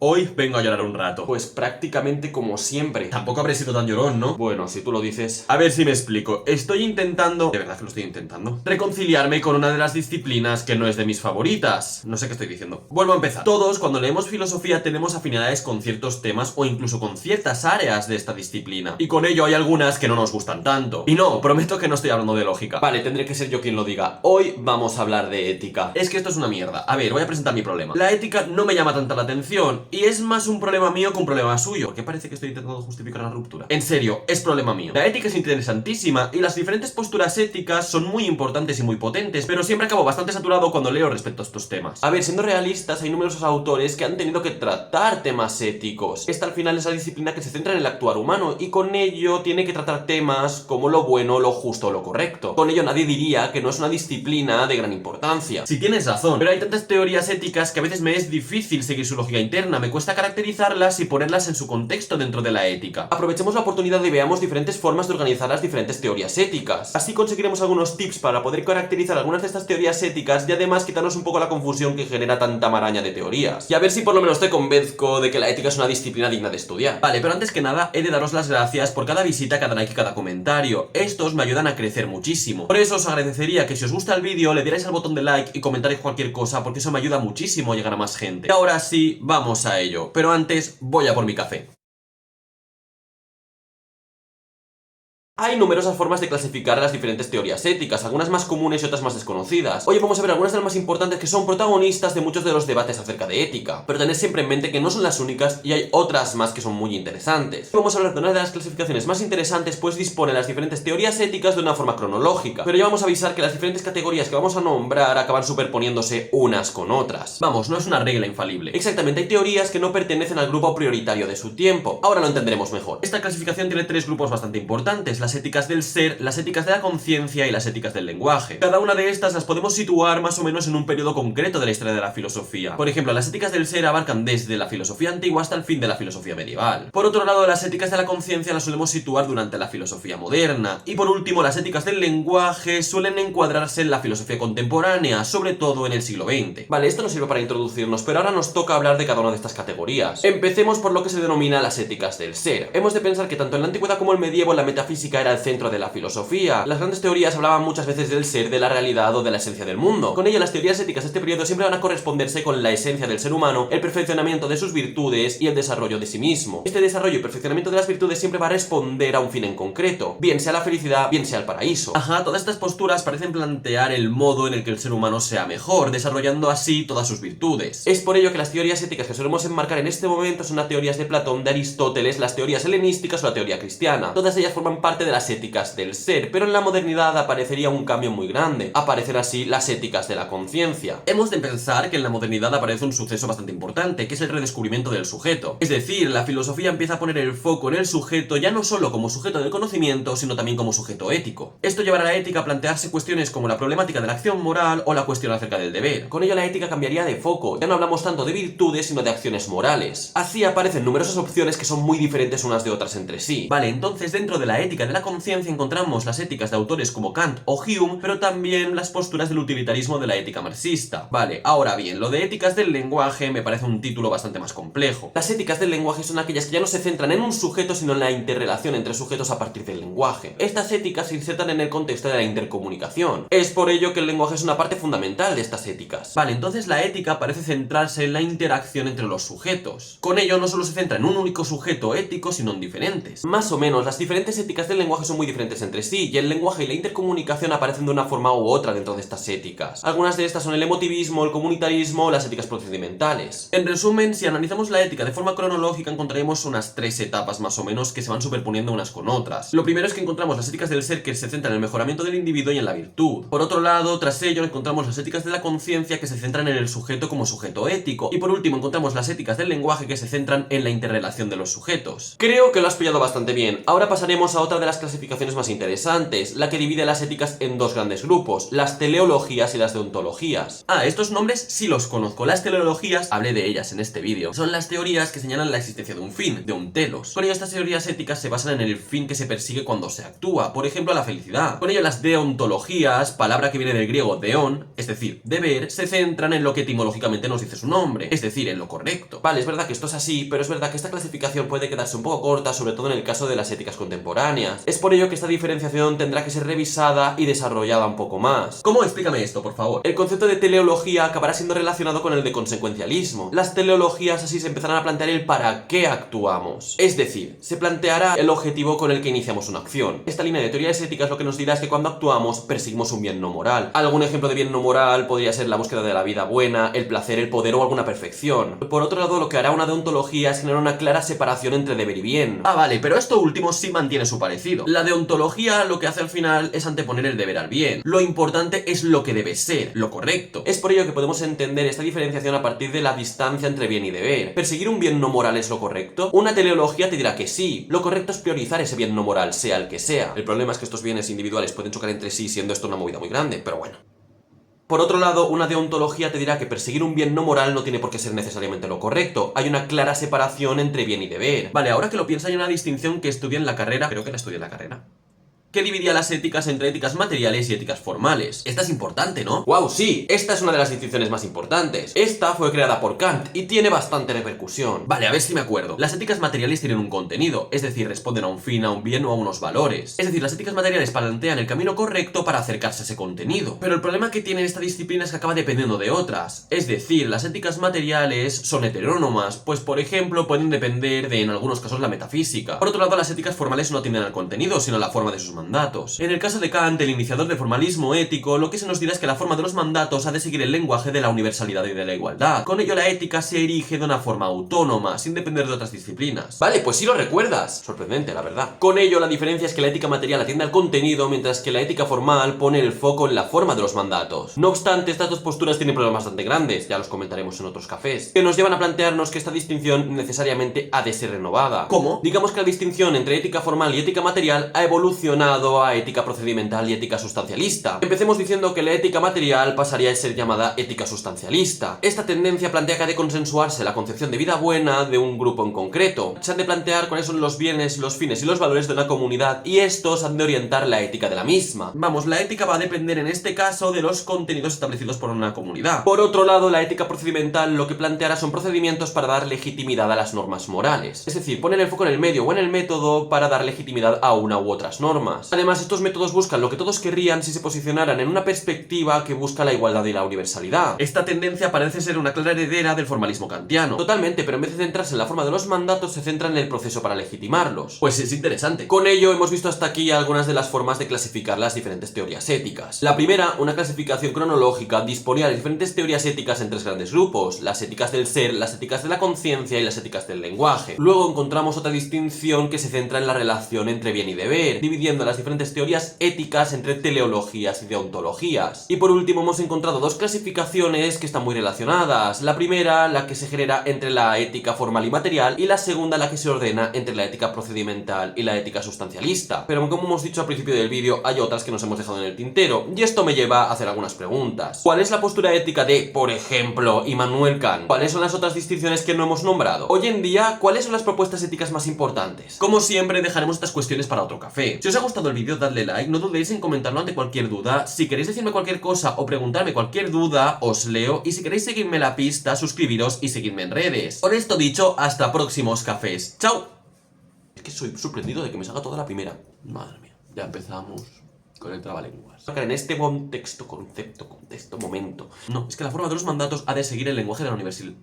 Hoy vengo a llorar un rato. Pues prácticamente como siempre. Tampoco habré sido tan llorón, ¿no? Bueno, si tú lo dices. A ver si me explico. Estoy intentando, de verdad que lo estoy intentando, reconciliarme con una de las disciplinas que no es de mis favoritas. No sé qué estoy diciendo. Vuelvo a empezar. Todos, cuando leemos filosofía, tenemos afinidades con ciertos temas o incluso con ciertas áreas de esta disciplina. Y con ello hay algunas que no nos gustan tanto. Y no, prometo que no estoy hablando de lógica. Vale, tendré que ser yo quien lo diga. Hoy vamos a hablar de ética. Es que esto es una mierda. A ver, voy a presentar mi problema. La ética no me llama tanta la atención y es más un problema mío que un problema suyo. Porque parece que estoy intentando justificar la ruptura. En serio, es problema mío. La ética es interesantísima y las diferentes posturas éticas son muy importantes y muy potentes, pero siempre acabo bastante saturado cuando leo respecto a estos temas. A ver, siendo realistas, hay numerosos autores que han tenido que tratar temas éticos. Esta al final es la disciplina que se centra en el actuar humano y con ello tiene que tratar temas como lo bueno, lo justo o lo correcto. Con ello nadie diría que no es una disciplina de gran importancia. Si tienes razón, pero hay tantas teorías éticas que a veces me es difícil seguir su lógica interna, me cuesta caracterizarlas y ponerlas en su contexto dentro de la ética. Aprovechemos la oportunidad y veamos diferentes formas de organizar las diferentes teorías éticas. Así conseguiremos algunos tips para poder caracterizar algunas de estas teorías éticas y además quitarnos un poco la confusión que genera tanta maraña de teorías. Y a ver si por lo menos te convenzco de que la ética es una disciplina digna de estudiar. Vale, pero antes que nada he de daros las gracias por cada visita, cada like y cada comentario. Estos me ayudan a crecer muchísimo. Por eso os agradecería que si os gusta el vídeo le dierais al botón de like y comentarais cualquier cosa, porque eso me ayuda muchísimo a llegar a más gente. Y ahora sí, vamos a ello. Pero antes voy a por mi café. Hay numerosas formas de clasificar las diferentes teorías éticas, algunas más comunes y otras más desconocidas. Hoy vamos a ver algunas de las más importantes que son protagonistas de muchos de los debates acerca de ética, pero tened siempre en mente que no son las únicas y hay otras más que son muy interesantes. Hoy vamos a hablar de una de las clasificaciones más interesantes, pues dispone las diferentes teorías éticas de una forma cronológica, pero ya vamos a avisar que las diferentes categorías que vamos a nombrar acaban superponiéndose unas con otras. Vamos, no es una regla infalible. Exactamente, hay teorías que no pertenecen al grupo prioritario de su tiempo. Ahora lo entenderemos mejor. Esta clasificación tiene tres grupos bastante importantes: las éticas del ser, las éticas de la conciencia y las éticas del lenguaje. Cada una de estas las podemos situar más o menos en un periodo concreto de la historia de la filosofía. Por ejemplo, las éticas del ser abarcan desde la filosofía antigua hasta el fin de la filosofía medieval. Por otro lado, las éticas de la conciencia las solemos situar durante la filosofía moderna. Y por último, las éticas del lenguaje suelen encuadrarse en la filosofía contemporánea, sobre todo en el siglo XX. Vale, esto nos sirve para introducirnos, pero ahora nos toca hablar de cada una de estas categorías. Empecemos por lo que se denomina las éticas del ser. Hemos de pensar que tanto en la antigüedad como el medievo la metafísica era el centro de la filosofía. Las grandes teorías hablaban muchas veces del ser, de la realidad o de la esencia del mundo. Con ello, las teorías éticas de este periodo siempre van a corresponderse con la esencia del ser humano, el perfeccionamiento de sus virtudes y el desarrollo de sí mismo. Este desarrollo y perfeccionamiento de las virtudes siempre va a responder a un fin en concreto, bien sea la felicidad, bien sea el paraíso. Ajá, todas estas posturas parecen plantear el modo en el que el ser humano sea mejor, desarrollando así todas sus virtudes. Es por ello que las teorías éticas que solemos enmarcar en este momento son las teorías de Platón, de Aristóteles, las teorías helenísticas o la teoría cristiana. Todas ellas forman parte de las éticas del ser, pero en la modernidad aparecería un cambio muy grande. Aparecen así las éticas de la conciencia. Hemos de pensar que en la modernidad aparece un suceso bastante importante, que es el redescubrimiento del sujeto. Es decir, la filosofía empieza a poner el foco en el sujeto ya no solo como sujeto del conocimiento, sino también como sujeto ético. Esto llevará a la ética a plantearse cuestiones como la problemática de la acción moral o la cuestión acerca del deber. Con ello la ética cambiaría de foco, ya no hablamos tanto de virtudes sino de acciones morales. Así aparecen numerosas opciones que son muy diferentes unas de otras entre sí. Vale, entonces dentro de la ética de la conciencia encontramos las éticas de autores como Kant o Hume, pero también las posturas del utilitarismo de la ética marxista. Vale, ahora bien, lo de éticas del lenguaje me parece un título bastante más complejo. Las éticas del lenguaje son aquellas que ya no se centran en un sujeto sino en la interrelación entre sujetos a partir del lenguaje. Estas éticas se insertan en el contexto de la intercomunicación. Es por ello que el lenguaje es una parte fundamental de estas éticas. Vale, entonces la ética parece centrarse en la interacción entre los sujetos. Con ello no solo se centra en un único sujeto ético, sino en diferentes. Más o menos, las diferentes éticas del lenguaje son muy diferentes entre sí, y el lenguaje y la intercomunicación aparecen de una forma u otra dentro de estas éticas. Algunas de estas son el emotivismo, el comunitarismo o las éticas procedimentales. En resumen, si analizamos la ética de forma cronológica, encontraremos unas tres etapas más o menos que se van superponiendo unas con otras. Lo primero es que encontramos las éticas del ser, que se centran en el mejoramiento del individuo y en la virtud. Por otro lado, tras ello encontramos las éticas de la conciencia, que se centran en el sujeto como sujeto ético. Y por último encontramos las éticas del lenguaje, que se centran en la interrelación de los sujetos. Creo que lo has pillado bastante bien. Ahora pasaremos a otra de las clasificaciones más interesantes, la que divide las éticas en dos grandes grupos, las teleologías y las deontologías. Ah, estos nombres sí los conozco. Las teleologías, hablé de ellas en este vídeo, son las teorías que señalan la existencia de un fin, de un telos. Con ello estas teorías éticas se basan en el fin que se persigue cuando se actúa, por ejemplo la felicidad. Con ello las deontologías, palabra que viene del griego deon, es decir, deber, se centran en lo que etimológicamente nos dice su nombre, es decir, en lo correcto. Vale, es verdad que esto es así, pero es verdad que esta clasificación puede quedarse un poco corta, sobre todo en el caso de las éticas contemporáneas. Es por ello que esta diferenciación tendrá que ser revisada y desarrollada un poco más. ¿Cómo? Explícame esto, por favor. El concepto de teleología acabará siendo relacionado con el de consecuencialismo. Las teleologías así se empezarán a plantear el para qué actuamos. Es decir, se planteará el objetivo con el que iniciamos una acción. Esta línea de teorías éticas lo que nos dirá es que cuando actuamos perseguimos un bien no moral. Algún ejemplo de bien no moral podría ser la búsqueda de la vida buena, el placer, el poder o alguna perfección. Por otro lado, lo que hará una deontología es generar una clara separación entre deber y bien. Ah, vale, pero esto último sí mantiene su parecido. La deontología lo que hace al final es anteponer el deber al bien. Lo importante es lo que debe ser, lo correcto. Es por ello que podemos entender esta diferenciación a partir de la distancia entre bien y deber. ¿Perseguir un bien no moral es lo correcto? Una teleología te dirá que sí. Lo correcto es priorizar ese bien no moral, sea el que sea. El problema es que estos bienes individuales pueden chocar entre sí, siendo esto una movida muy grande, pero bueno. Por otro lado, una deontología te dirá que perseguir un bien no moral no tiene por qué ser necesariamente lo correcto. Hay una clara separación entre bien y deber. Vale, ahora que lo pienso hay una distinción que estudié en la carrera, creo que la estudié en la carrera, que dividía las éticas entre éticas materiales y éticas formales. Esta es importante, ¿no? ¡Wow! Sí, esta es una de las distinciones más importantes. Esta fue creada por Kant y tiene bastante repercusión. Vale, a ver si me acuerdo. Las éticas materiales tienen un contenido, es decir, responden a un fin, a un bien o a unos valores. Es decir, las éticas materiales plantean el camino correcto para acercarse a ese contenido. Pero el problema que tiene esta disciplina es que acaba dependiendo de otras. Es decir, las éticas materiales son heterónomas, pues por ejemplo pueden depender de, en algunos casos, la metafísica. Por otro lado, las éticas formales no atienden al contenido, sino a la forma de sus mandatos. En el caso de Kant, el iniciador del formalismo ético, lo que se nos dirá es que la forma de los mandatos ha de seguir el lenguaje de la universalidad y de la igualdad. Con ello la ética se erige de una forma autónoma, sin depender de otras disciplinas. Vale, pues sí lo recuerdas. Sorprendente, la verdad. Con ello la diferencia es que la ética material atiende al contenido, mientras que la ética formal pone el foco en la forma de los mandatos. No obstante, estas dos posturas tienen problemas bastante grandes, ya los comentaremos en otros cafés, que nos llevan a plantearnos que esta distinción necesariamente ha de ser renovada. ¿Cómo? Digamos que la distinción entre ética formal y ética material ha evolucionado a ética procedimental y ética sustancialista. Empecemos diciendo que la ética material pasaría a ser llamada ética sustancialista. Esta tendencia plantea que ha de consensuarse la concepción de vida buena de un grupo en concreto. Se han de plantear cuáles son los bienes, los fines y los valores de una comunidad y estos han de orientar la ética de la misma. Vamos, la ética va a depender en este caso de los contenidos establecidos por una comunidad. Por otro lado, la ética procedimental lo que planteará son procedimientos para dar legitimidad a las normas morales. Es decir, poner el foco en el medio o en el método para dar legitimidad a una u otras normas. Además, estos métodos buscan lo que todos querrían si se posicionaran en una perspectiva que busca la igualdad y la universalidad. Esta tendencia parece ser una clara heredera del formalismo kantiano. Totalmente, pero en vez de centrarse en la forma de los mandatos, se centra en el proceso para legitimarlos. Pues es interesante. Con ello hemos visto hasta aquí algunas de las formas de clasificar las diferentes teorías éticas. La primera, una clasificación cronológica, disponía de diferentes teorías éticas en tres grandes grupos: las éticas del ser, las éticas de la conciencia y las éticas del lenguaje. Luego encontramos otra distinción que se centra en la relación entre bien y deber, dividiendo las diferentes teorías éticas entre teleologías y deontologías. Y por último hemos encontrado dos clasificaciones que están muy relacionadas. La primera, la que se genera entre la ética formal y material, y la segunda, la que se ordena entre la ética procedimental y la ética sustancialista. Pero como hemos dicho al principio del vídeo, hay otras que nos hemos dejado en el tintero, y esto me lleva a hacer algunas preguntas. ¿Cuál es la postura ética de, por ejemplo, Immanuel Kant? ¿Cuáles son las otras distinciones que no hemos nombrado? Hoy en día, ¿cuáles son las propuestas éticas más importantes? Como siempre, dejaremos estas cuestiones para otro café. Si os ha gustado el vídeo, dadle like, no dudéis en comentarlo ante cualquier duda. Si queréis decirme cualquier cosa o preguntarme cualquier duda, os leo. Y si queréis seguirme la pista, suscribiros y seguidme en redes. Con esto dicho, hasta próximos cafés. ¡Chao! Es que soy sorprendido de que me salga toda la primera. Madre mía, ya empezamos con el trabalenguas. En este contexto, concepto, momento. No, es que la forma de los mandatos ha de seguir el lenguaje de la universidad.